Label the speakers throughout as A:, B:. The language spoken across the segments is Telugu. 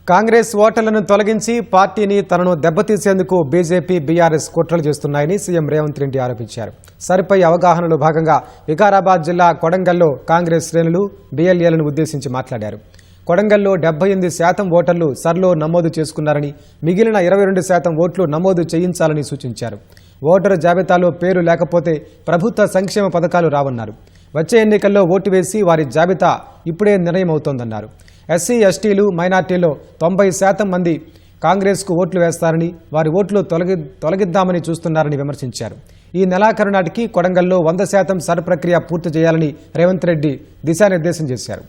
A: కాంగ్రెస్ ఓటర్లను తొలగించి పార్టీని తనను దెబ్బతీసేందుకు బీజేపీ బీఆర్ఎస్ కుట్రలు చేస్తున్నాయని సీఎం రేవంత్ రెడ్డి ఆరోపించారు. సరిపై అవగాహనలో భాగంగా వికారాబాద్ జిల్లా కొడంగల్లో కాంగ్రెస్ శ్రేణులు బీఎల్ఏలను ఉద్దేశించి మాట్లాడారు. కొడంగల్లో 78% ఓటర్లు సర్లో నమోదు చేసుకున్నారని, మిగిలిన 22% ఓట్లు నమోదు చేయించాలని సూచించారు. ఓటరు జాబితాలో పేరు లేకపోతే ప్రభుత్వ సంక్షేమ పథకాలు రావన్నారు. వచ్చే ఎన్నికల్లో ఓటు వేసి వారి జాబితా ఇప్పుడే నిర్ణయమవుతోందన్నారు. ఎస్సీ ఎస్టీలు మైనార్టీలో 90% మంది కాంగ్రెస్కు ఓట్లు వేస్తారని, వారి ఓట్లు తొలగిద్దామని చూస్తున్నారని విమర్శించారు. ఈ నెలాఖరు నాటికి కొడంగల్లో 100% సర్ ప్రక్రియ పూర్తి చేయాలని రేవంత్ రెడ్డి దిశానిర్దేశం చేశారు.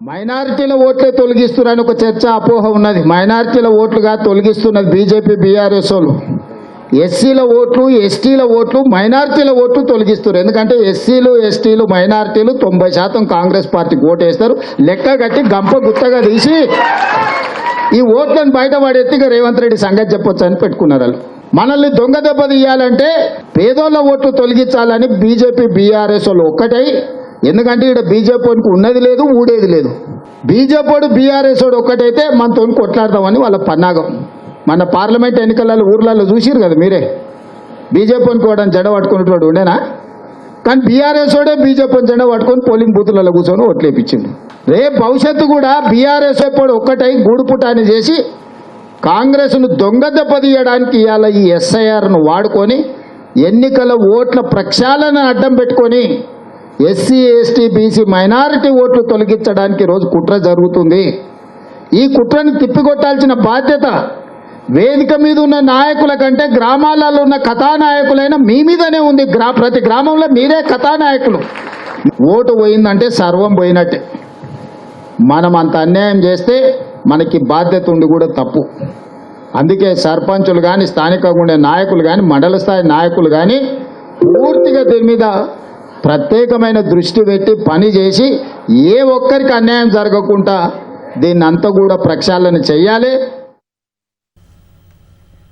B: మైనారిటీల ఓట్లే తొలగిస్తున్నారని ఒక చర్చ అపోహ ఉన్నది. మైనారిటీల ఓట్లుగా తొలగిస్తున్నది బీజేపీ బీఆర్ఎస్ వాళ్ళు. ఎస్సీల ఓట్లు, ఎస్టీల ఓట్లు, మైనారిటీల ఓట్లు తొలగిస్తున్నారు. ఎందుకంటే ఎస్సీలు, ఎస్టీలు, మైనారిటీలు 90% కాంగ్రెస్ పార్టీకి ఓటు వేస్తారు. లెక్క కట్టి గంప గుత్తగా తీసి ఈ ఓట్లను బయటపడేట్టుగా రేవంత్ రెడ్డి సంగతి చెప్పొచ్చు అని పెట్టుకున్నారు. వాళ్ళు మనల్ని దొంగ దెబ్బ తీయాలంటే పేదోళ్ళ ఓట్లు తొలగించాలని బీజేపీ బీఆర్ఎస్ వాళ్ళు ఒక్కటై, ఎందుకంటే ఇక్కడ బీజేపీకి ఉన్నది లేదు, ఊడేది లేదు. బీజేపీ బీఆర్ఎస్ వాడు ఒక్కటైతే మనతో కొట్లాడదామని వాళ్ళ పన్నాగం. మన పార్లమెంట్ ఎన్నికలలో ఊర్లలో చూసిరు కదా మీరే, బీజేపీకి కూడా జెండ పట్టుకునేటోడు ఉండేనా? కానీ బీఆర్ఎస్ వాడే బీజేపీని జెండ పట్టుకొని పోలింగ్ బూతులలో కూర్చొని ఓట్లేపించింది. రేపు భవిష్యత్తు కూడా బీఆర్ఎస్ వాడు ఒక్కటై గూడుపుటాన్ని చేసి కాంగ్రెస్ను దొంగ దెబ్బతీయడానికి ఇవాళ ఈ ఎస్ఐఆర్ను వాడుకొని ఎన్నికల ఓట్ల ప్రక్షాళన అడ్డం పెట్టుకొని ఎస్సీ, ఎస్టీ, బీసీ, మైనారిటీ ఓట్లు తొలగించడానికి రోజు కుట్ర జరుగుతుంది. ఈ కుట్రని తిప్పికొట్టాల్సిన బాధ్యత వేదిక మీద ఉన్న నాయకుల కంటే గ్రామాలలో ఉన్న కథానాయకులైన మీ మీదనే ఉంది. ప్రతి గ్రామంలో మీరే కథానాయకులు. ఓటు పోయిందంటే సర్వం పోయినట్టే. మనం అంత అన్యాయం చేస్తే మనకి బాధ్యత ఉండి కూడా తప్పు. అందుకే సర్పంచులు కానీ, స్థానికంగా ఉండే నాయకులు కానీ, మండల స్థాయి నాయకులు కానీ పూర్తిగా దీని మీద ప్రత్యేకమైన దృష్టి పెట్టి పని చేసి ఏ ఒక్కరికి అన్యాయం జరగకుండా దీన్ని అంతా కూడా ప్రక్షాళన చేయాలి.